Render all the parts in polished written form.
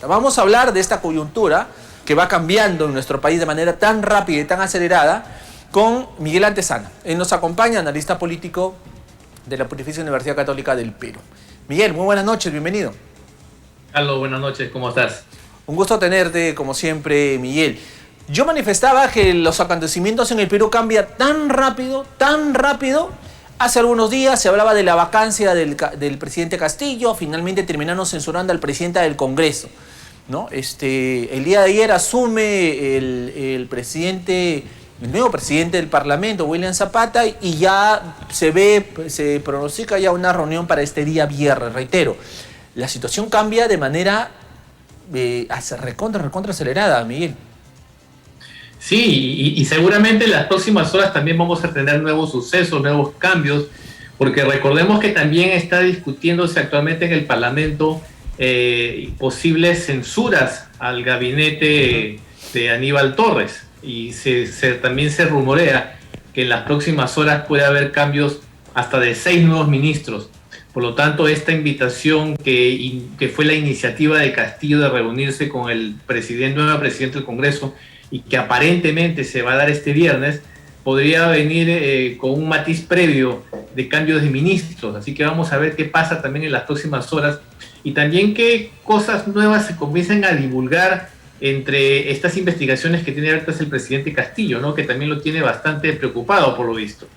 Vamos a hablar de esta coyuntura que va cambiando en nuestro país de manera tan rápida y tan acelerada con Miguel Antezana. Él nos acompaña, analista político de la Pontificia Universidad Católica del Perú. Miguel, muy buenas noches, bienvenido. Carlos, buenas noches, ¿cómo estás? Un gusto tenerte, como siempre, Miguel. Yo manifestaba que los acontecimientos en el Perú cambian tan rápido, tan rápido. Hace algunos días se hablaba de la vacancia del presidente Castillo, finalmente terminaron censurando al presidente del Congreso, ¿no? El día de ayer asume el nuevo presidente del Parlamento, William Zapata, y ya se pronostica ya una reunión para este día viernes. Reitero, la situación cambia de manera recontra acelerada, Miguel. Sí, y seguramente en las próximas horas también vamos a tener nuevos sucesos, nuevos cambios, porque recordemos que también está discutiéndose actualmente en el Parlamento posibles censuras al gabinete de Aníbal Torres, y también se rumorea que en las próximas horas puede haber cambios hasta de 6 nuevos ministros. Por lo tanto, esta invitación que fue la iniciativa de Castillo de reunirse con el nuevo presidente del Congreso, y que aparentemente se va a dar este viernes, podría venir con un matiz previo de cambios de ministros. Así que vamos a ver qué pasa también en las próximas horas, y también qué cosas nuevas se comienzan a divulgar entre estas investigaciones que tiene abiertas el presidente Castillo, ¿no? Que también lo tiene bastante preocupado por lo visto.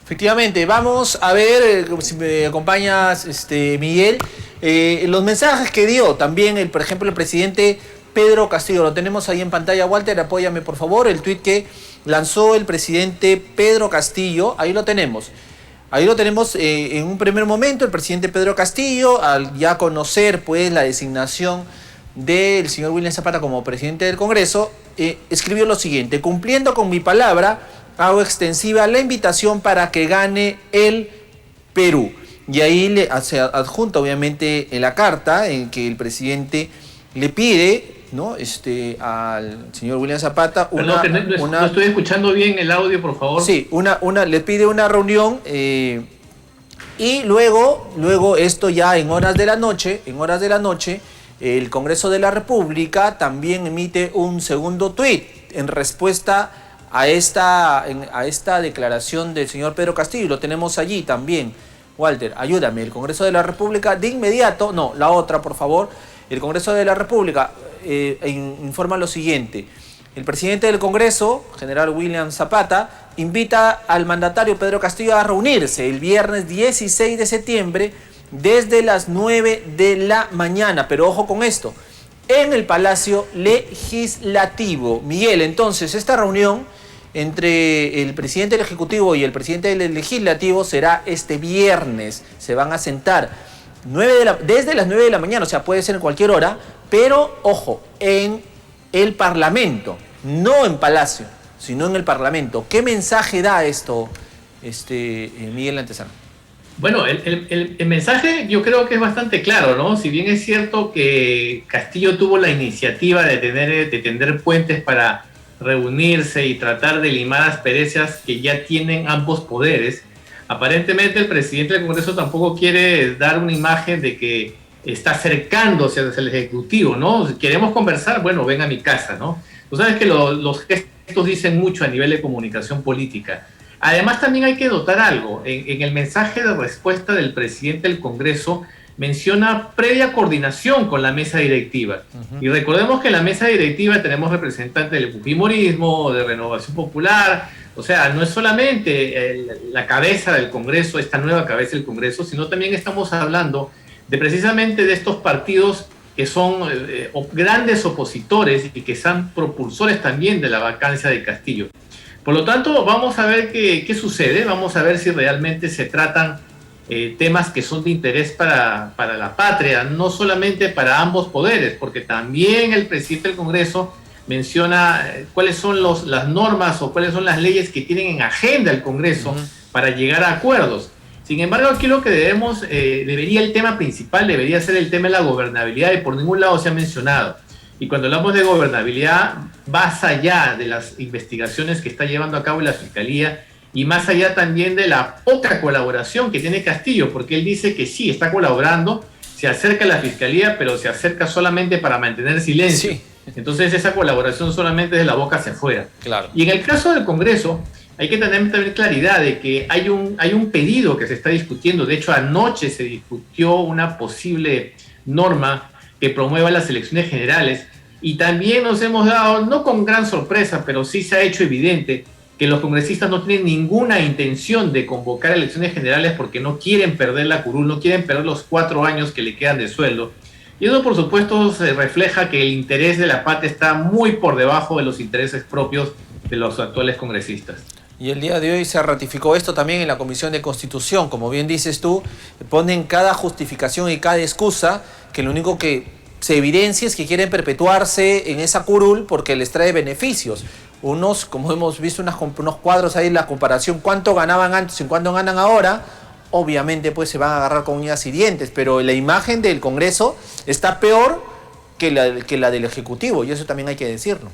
Efectivamente, vamos a ver, si me acompañas, Miguel, los mensajes que dio también, por ejemplo, el presidente Pedro Castillo. Lo tenemos ahí en pantalla. Walter, apóyame por favor, el tuit que lanzó el presidente Pedro Castillo. Ahí lo tenemos. En un primer momento, el presidente Pedro Castillo, al ya conocer pues la designación del señor William Zapata como presidente del Congreso, escribió lo siguiente: cumpliendo con mi palabra, hago extensiva la invitación para que gane el Perú. Y ahí se adjunta obviamente en la carta en que el presidente le pide, ¿no? Al señor William Zapata no estoy escuchando bien el audio, por favor. Sí, le pide una reunión, y luego esto ya en horas de la noche, el Congreso de la República también emite un segundo tuit en respuesta a esta declaración del señor Pedro Castillo. Lo tenemos allí también. Walter, ayúdame. El Congreso de la República de inmediato, no, la otra, por favor. El Congreso de la República informa lo siguiente: el presidente del Congreso, general William Zapata, invita al mandatario Pedro Castillo a reunirse el viernes 16 de septiembre desde las 9 de la mañana. Pero ojo con esto, en el Palacio Legislativo. Miguel, entonces, esta reunión entre el presidente del Ejecutivo y el presidente del Legislativo será este viernes. Se van a sentar desde las 9 de la mañana, o sea, puede ser en cualquier hora, pero, ojo, en el Parlamento, no en Palacio, sino en el Parlamento. ¿Qué mensaje da esto, Miguel Antezana? Bueno, el mensaje yo creo que es bastante claro, ¿no? Si bien es cierto que Castillo tuvo la iniciativa de tender puentes para reunirse y tratar de limar asperezas que ya tienen ambos poderes, aparentemente el presidente del Congreso tampoco quiere dar una imagen de que está acercándose hacia el Ejecutivo, ¿no? Si queremos conversar, bueno, ven a mi casa, ¿no? Tú sabes que los gestos dicen mucho a nivel de comunicación política. Además, también hay que notar algo. En el mensaje de respuesta del presidente del Congreso menciona previa coordinación con la mesa directiva. Y recordemos que en la mesa directiva tenemos representantes del fujimorismo, de Renovación Popular. O sea, no es solamente la cabeza del Congreso, esta nueva cabeza del Congreso, sino también estamos hablando de precisamente de estos partidos que son grandes opositores y que son propulsores también de la vacancia de Castillo. Por lo tanto, vamos a ver qué sucede, vamos a ver si realmente se tratan temas que son de interés para la patria, no solamente para ambos poderes, porque también el presidente del Congreso menciona cuáles son las normas o cuáles son las leyes que tienen en agenda el Congreso para llegar a acuerdos. Sin embargo, aquí lo que el tema principal debería ser el tema de la gobernabilidad, y por ningún lado se ha mencionado. Y cuando hablamos de gobernabilidad, más allá de las investigaciones que está llevando a cabo la Fiscalía y más allá también de la poca colaboración que tiene Castillo, porque él dice que sí, está colaborando, se acerca a la fiscalía, pero se acerca solamente para mantener silencio. Sí. Entonces esa colaboración solamente de la boca hacia afuera. Claro. Y en el caso del Congreso, hay que tener también claridad de que hay un pedido que se está discutiendo. De hecho, anoche se discutió una posible norma que promueva las elecciones generales. Y también nos hemos dado, no con gran sorpresa, pero sí se ha hecho evidente que los congresistas no tienen ninguna intención de convocar elecciones generales porque no quieren perder la curul, no quieren perder los 4 años que le quedan de sueldo. Y eso, por supuesto, se refleja que el interés de la patria está muy por debajo de los intereses propios de los actuales congresistas. Y el día de hoy se ratificó esto también en la Comisión de Constitución. Como bien dices tú, ponen cada justificación y cada excusa que lo único que se evidencia es que quieren perpetuarse en esa curul porque les trae beneficios. Unos, como hemos visto unos cuadros ahí en la comparación, cuánto ganaban antes y cuánto ganan ahora, obviamente pues se van a agarrar con uñas y dientes, pero la imagen del Congreso está peor que la del Ejecutivo, y eso también hay que decirlo.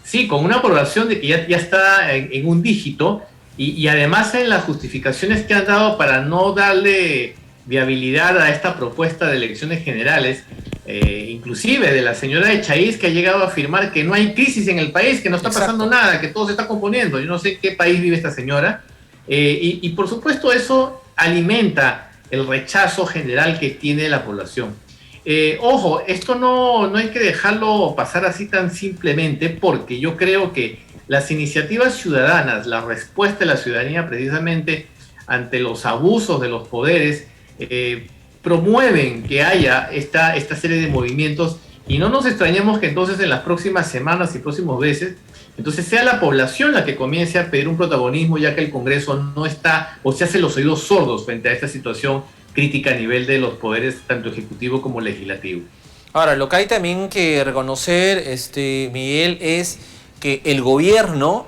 Sí, con una aprobación de que ya está en un dígito y además en las justificaciones que han dado para no darle viabilidad a esta propuesta de elecciones generales, inclusive de la señora Echaiz, que ha llegado a afirmar que no hay crisis en el país, que no está pasando nada, que todo se está componiendo. Yo no sé en qué país vive esta señora. Y por supuesto eso alimenta el rechazo general que tiene la población. Ojo, esto no hay que dejarlo pasar así tan simplemente, porque yo creo que las iniciativas ciudadanas, la respuesta de la ciudadanía precisamente ante los abusos de los poderes, promueven que haya esta serie de movimientos, y no nos extrañemos que entonces en las próximas semanas y próximos meses entonces sea la población la que comience a pedir un protagonismo, ya que el Congreso no está o se hace los oídos sordos frente a esta situación crítica a nivel de los poderes tanto ejecutivo como legislativo. Ahora, lo que hay también que reconocer, Miguel, es que el gobierno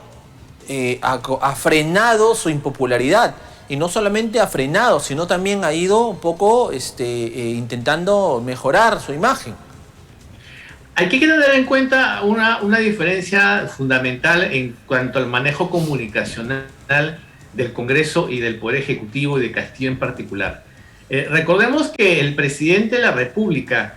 ha frenado su impopularidad. Y no solamente ha frenado, sino también ha ido un poco intentando mejorar su imagen. Hay que tener en cuenta una diferencia fundamental en cuanto al manejo comunicacional del Congreso y del Poder Ejecutivo y de Castillo en particular. Recordemos que el presidente de la República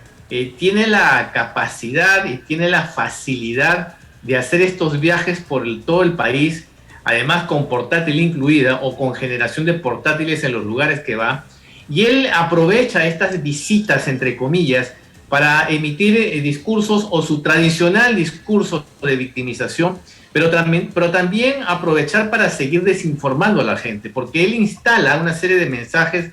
tiene la capacidad y tiene la facilidad de hacer estos viajes por todo el país, además con portátil incluida o con generación de portátiles en los lugares que va, y él aprovecha estas visitas, entre comillas, para emitir discursos o su tradicional discurso de victimización, pero también aprovechar para seguir desinformando a la gente, porque él instala una serie de mensajes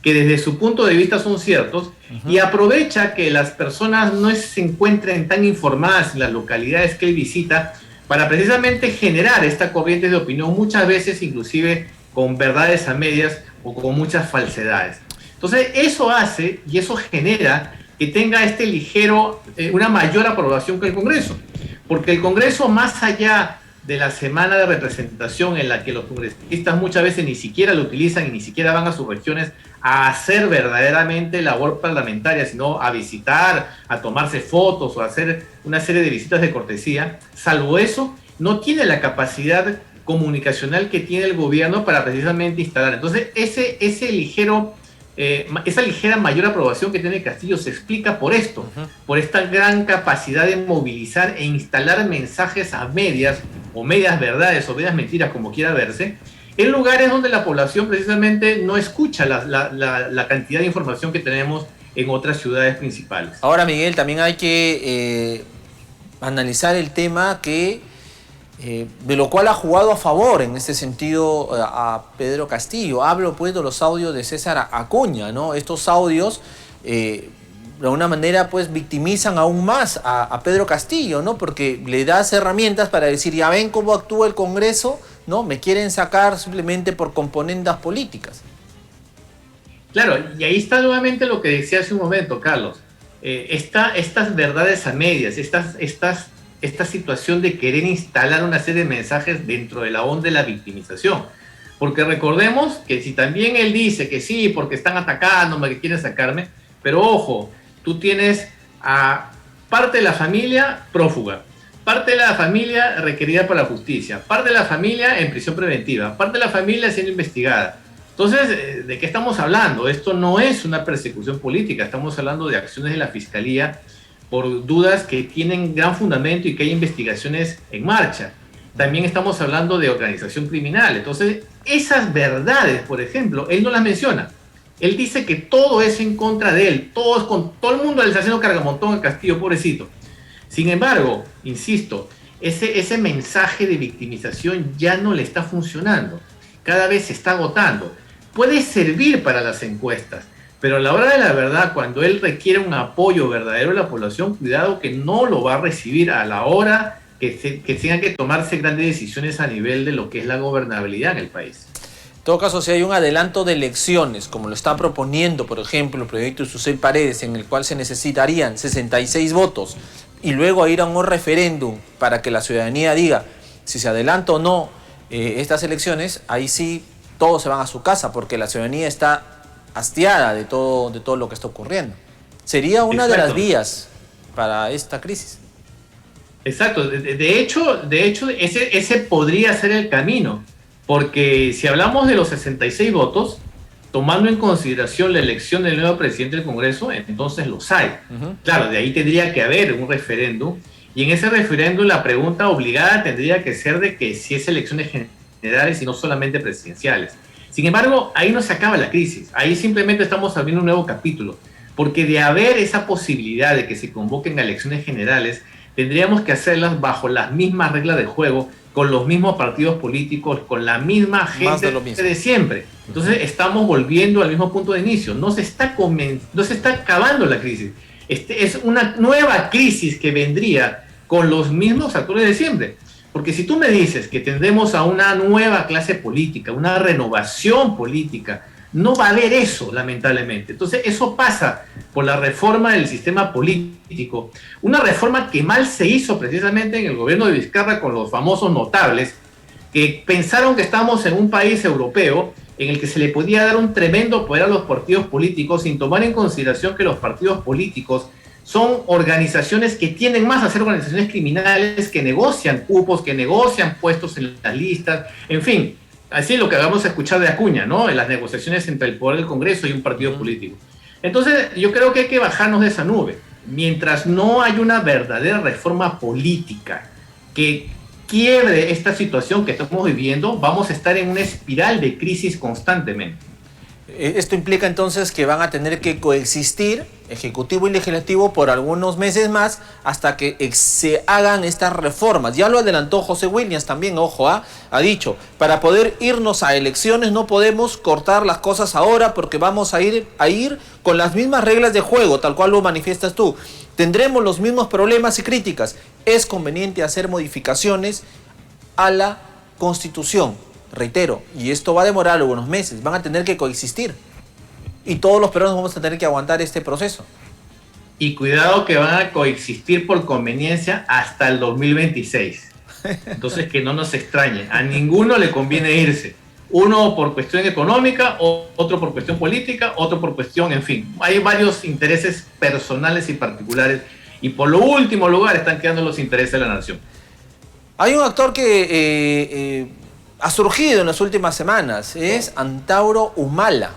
que desde su punto de vista son ciertos, y aprovecha que las personas no se encuentren tan informadas en las localidades que él visita, para precisamente generar esta corriente de opinión, muchas veces inclusive con verdades a medias o con muchas falsedades. Entonces eso hace y eso genera que tenga una mayor aprobación que el Congreso, porque el Congreso, más allá de la semana de representación en la que los congresistas muchas veces ni siquiera lo utilizan y ni siquiera van a sus regiones a hacer verdaderamente labor parlamentaria, sino a visitar, a tomarse fotos o a hacer una serie de visitas de cortesía, salvo eso, no tiene la capacidad comunicacional que tiene el gobierno para precisamente instalar. Entonces, esa ligera mayor aprobación que tiene Castillo se explica por esto, por esta gran capacidad de movilizar e instalar mensajes a medias, o medias verdades, o medias mentiras, como quiera verse, en lugares donde la población precisamente no escucha la cantidad de información que tenemos en otras ciudades principales. Ahora, Miguel, también hay que analizar el tema de lo cual ha jugado a favor en este sentido a Pedro Castillo. Hablo pues de los audios de César Acuña, ¿no? Estos audios de alguna manera pues victimizan aún más a Pedro Castillo, ¿no? Porque le das herramientas para decir, ya ven cómo actúa el Congreso, ¿no? Me quieren sacar simplemente por componendas políticas. Claro, y ahí está nuevamente lo que decía hace un momento, Carlos. Estas verdades a medias, esta situación de querer instalar una serie de mensajes dentro de la onda de la victimización. Porque recordemos que si también él dice que sí, porque están atacándome, que quieren sacarme, pero ojo, tú tienes a parte de la familia prófuga, parte de la familia requerida por la justicia, parte de la familia en prisión preventiva, parte de la familia siendo investigada. Entonces, ¿de qué estamos hablando? Esto no es una persecución política, estamos hablando de acciones de la Fiscalía por dudas que tienen gran fundamento y que hay investigaciones en marcha. También estamos hablando de organización criminal. Entonces, esas verdades, por ejemplo, él no las menciona. Él dice que todo es en contra de él, todo el mundo le está haciendo cargamontón al Castillo, pobrecito. Sin embargo, insisto, ese mensaje de victimización ya no le está funcionando. Cada vez se está agotando. Puede servir para las encuestas, pero a la hora de la verdad, cuando él requiere un apoyo verdadero de la población, cuidado que no lo va a recibir a la hora que tenga que tomarse grandes decisiones a nivel de lo que es la gobernabilidad en el país. En todo caso, si hay un adelanto de elecciones, como lo está proponiendo, por ejemplo, el proyecto de Susel Paredes, en el cual se necesitarían 66 votos, y luego ir a un referéndum para que la ciudadanía diga si se adelanta o no estas elecciones, ahí sí todos se van a su casa, porque la ciudadanía está hastiada de todo lo que está ocurriendo. Sería una de las vías para esta crisis. Exacto. De hecho, ese podría ser el camino, porque si hablamos de los 66 votos, tomando en consideración la elección del nuevo presidente del Congreso, entonces los hay. Claro, de ahí tendría que haber un referéndum, y en ese referéndum la pregunta obligada tendría que ser de que si es elecciones generales y no solamente presidenciales. Sin embargo, ahí no se acaba la crisis, ahí simplemente estamos abriendo un nuevo capítulo, porque de haber esa posibilidad de que se convoquen a elecciones generales, tendríamos que hacerlas bajo las mismas reglas de juego, con los mismos partidos políticos, con la misma gente de siempre. Entonces estamos volviendo al mismo punto de inicio, no se está acabando la crisis. Es una nueva crisis que vendría con los mismos actores de siempre. Porque si tú me dices que tendremos a una nueva clase política, una renovación política, no va a haber eso, lamentablemente. Entonces, eso pasa por la reforma del sistema político, una reforma que mal se hizo precisamente en el gobierno de Vizcarra con los famosos notables, que pensaron que estábamos en un país europeo en el que se le podía dar un tremendo poder a los partidos políticos sin tomar en consideración que los partidos políticos son organizaciones que tienden más a ser organizaciones criminales, que negocian cupos, que negocian puestos en las listas, en fin. Así es lo que vamos a escuchar de Acuña, ¿no? En las negociaciones entre el poder del Congreso y un partido político. Entonces, yo creo que hay que bajarnos de esa nube. Mientras no hay una verdadera reforma política que quiebre esta situación que estamos viviendo, vamos a estar en una espiral de crisis constantemente. Esto implica entonces que van a tener que coexistir Ejecutivo y Legislativo por algunos meses más hasta que se hagan estas reformas. Ya lo adelantó José Williams también, ojo, ha dicho, para poder irnos a elecciones no podemos cortar las cosas ahora porque vamos a ir con las mismas reglas de juego, tal cual lo manifiestas tú. Tendremos los mismos problemas y críticas. Es conveniente hacer modificaciones a la Constitución. Reitero, y esto va a demorar algunos meses, van a tener que coexistir. Y todos los peruanos vamos a tener que aguantar este proceso. Y cuidado que van a coexistir por conveniencia hasta el 2026. Entonces que no nos extrañe, a ninguno le conviene irse. Uno por cuestión económica, otro por cuestión política, otro por cuestión, en fin. Hay varios intereses personales y particulares. Y por lo último lugar están quedando los intereses de la nación. Hay un actor que ha surgido en las últimas semanas, es Antauro Humala.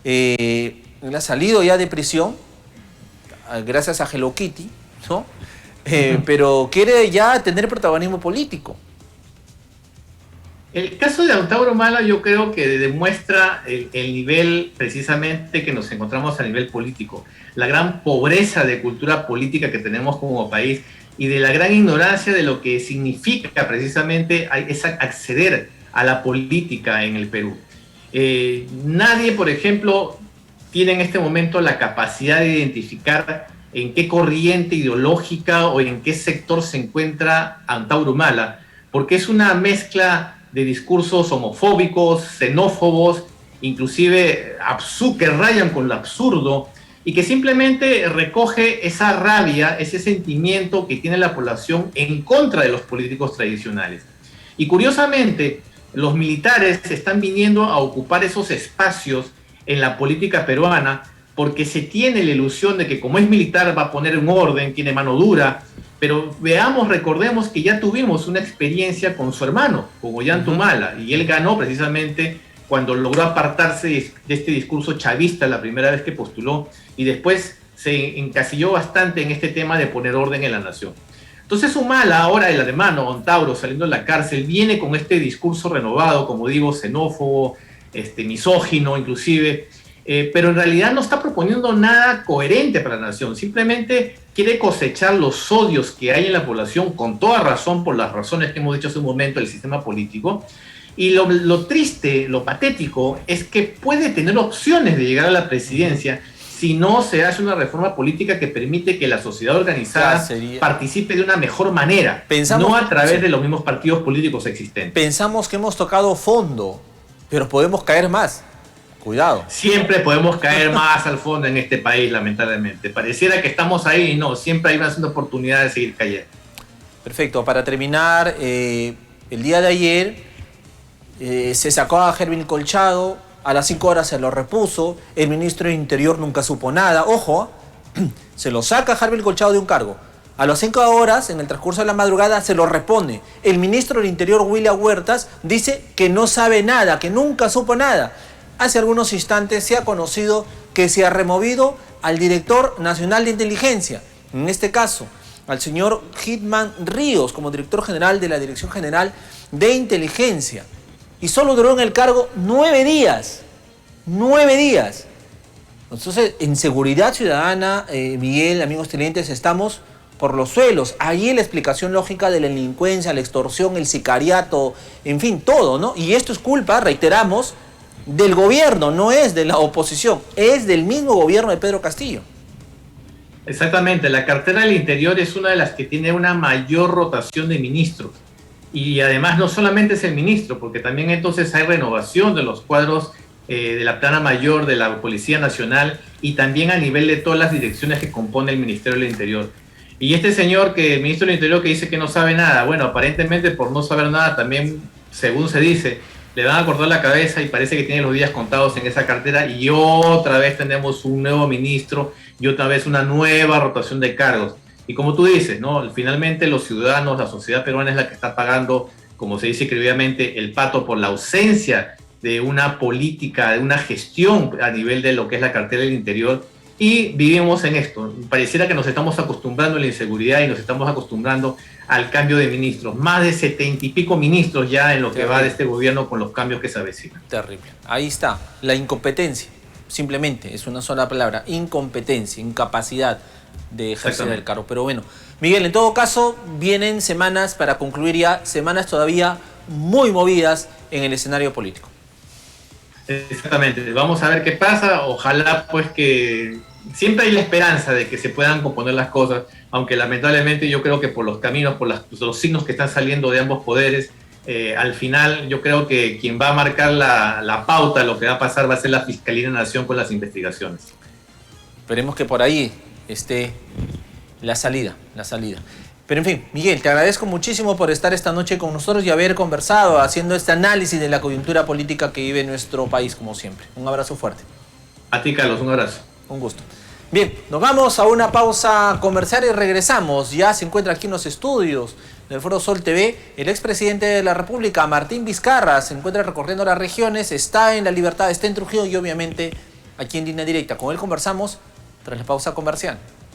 Él ha salido ya de prisión, gracias a Hello Kitty, ¿no? Pero quiere ya tener protagonismo político. El caso de Antauro Humala yo creo que demuestra el nivel precisamente que nos encontramos a nivel político, la gran pobreza de cultura política que tenemos como país y de la gran ignorancia de lo que significa precisamente acceder a la política en el Perú. Nadie, por ejemplo, tiene en este momento la capacidad de identificar en qué corriente ideológica o en qué sector se encuentra Antauro Humala, porque es una mezcla de discursos homofóbicos, xenófobos, inclusive que rayan con lo absurdo, y que simplemente recoge esa rabia, ese sentimiento que tiene la población en contra de los políticos tradicionales. Y curiosamente, los militares están viniendo a ocupar esos espacios en la política peruana porque se tiene la ilusión de que como es militar va a poner un orden, tiene mano dura, pero recordemos que ya tuvimos una experiencia con su hermano, con Ollanta Humala, y él ganó precisamente cuando logró apartarse de este discurso chavista la primera vez que postuló, y después se encasilló bastante en este tema de poner orden en la nación. Entonces Humala, ahora el hermano Ontauro saliendo de la cárcel, viene con este discurso renovado, como digo, xenófobo, misógino inclusive, pero en realidad no está proponiendo nada coherente para la nación, simplemente quiere cosechar los odios que hay en la población, con toda razón, por las razones que hemos dicho hace un momento, del sistema político. Y lo triste, lo patético, es que puede tener opciones de llegar a la presidencia si no se hace una reforma política que permite que la sociedad organizada participe de una mejor manera, no a través de los mismos partidos políticos existentes. Pensamos que hemos tocado fondo, pero podemos caer más. Cuidado. Siempre podemos caer más al fondo en este país, lamentablemente. Pareciera que estamos ahí y no, siempre hay una oportunidad de seguir cayendo. Perfecto. Para terminar, el día de ayer se sacó a Hervin Colchado, a las 5 horas se lo repuso, el ministro de Interior nunca supo nada. Ojo, se lo saca a Hervin Colchado de un cargo. A las 5 horas, en el transcurso de la madrugada, se lo repone. El ministro del Interior, William Huertas, dice que no sabe nada, que nunca supo nada. Hace algunos instantes se ha conocido que se ha removido al director nacional de inteligencia, en este caso, al señor Hitman Ríos, como director general de la Dirección General de Inteligencia. Y solo duró en el cargo 9 días. 9 días. Entonces, en seguridad ciudadana, Miguel, amigos televidentes, estamos por los suelos. Ahí la explicación lógica de la delincuencia, la extorsión, el sicariato, en fin, todo, ¿no? Y esto es culpa, reiteramos, del gobierno, no es de la oposición, es del mismo gobierno de Pedro Castillo. Exactamente, la cartera del Interior es una de las que tiene una mayor rotación de ministros. Y además no solamente es el ministro, porque también entonces hay renovación de los cuadros de la plana mayor de la Policía Nacional y también a nivel de todas las direcciones que compone el Ministerio del Interior. Y este señor, el ministro del Interior, que dice que no sabe nada, bueno, aparentemente por no saber nada también, según se dice, le van a cortar la cabeza y parece que tiene los días contados en esa cartera, y otra vez tenemos un nuevo ministro y otra vez una nueva rotación de cargos. Y como tú dices, ¿no? Finalmente los ciudadanos, la sociedad peruana es la que está pagando, como se dice criolladamente, el pato por la ausencia de una política, de una gestión a nivel de lo que es la cartera del Interior, y vivimos en esto. Pareciera que nos estamos acostumbrando a la inseguridad y nos estamos acostumbrando al cambio de ministros. Más de 70 y pico ministros ya en lo que va de este gobierno con los cambios que se avecinan. Terrible. Ahí está, la incompetencia. Simplemente, es una sola palabra, incompetencia, incapacidad de ejercer el cargo. Pero bueno, Miguel, en todo caso, vienen semanas, para concluir ya, semanas todavía muy movidas en el escenario político. Exactamente, vamos a ver qué pasa. Ojalá pues que siempre hay la esperanza de que se puedan componer las cosas, aunque lamentablemente yo creo que por los caminos, por los signos que están saliendo de ambos poderes, al final yo creo que quien va a marcar la pauta, lo que va a pasar, va a ser la Fiscalía de la Nación con las investigaciones. Esperemos que por ahí esté la salida. Pero en fin, Miguel, te agradezco muchísimo por estar esta noche con nosotros y haber conversado, haciendo este análisis de la coyuntura política que vive nuestro país, como siempre. Un abrazo fuerte. A ti, Carlos, un abrazo. Un gusto. Bien, nos vamos a una pausa comercial y regresamos. Ya se encuentra aquí en los estudios del Foro Sol TV el expresidente de la República, Martín Vizcarra. Se encuentra recorriendo las regiones, está en La Libertad, está en Trujillo y obviamente aquí en línea directa. Con él conversamos tras la pausa comercial.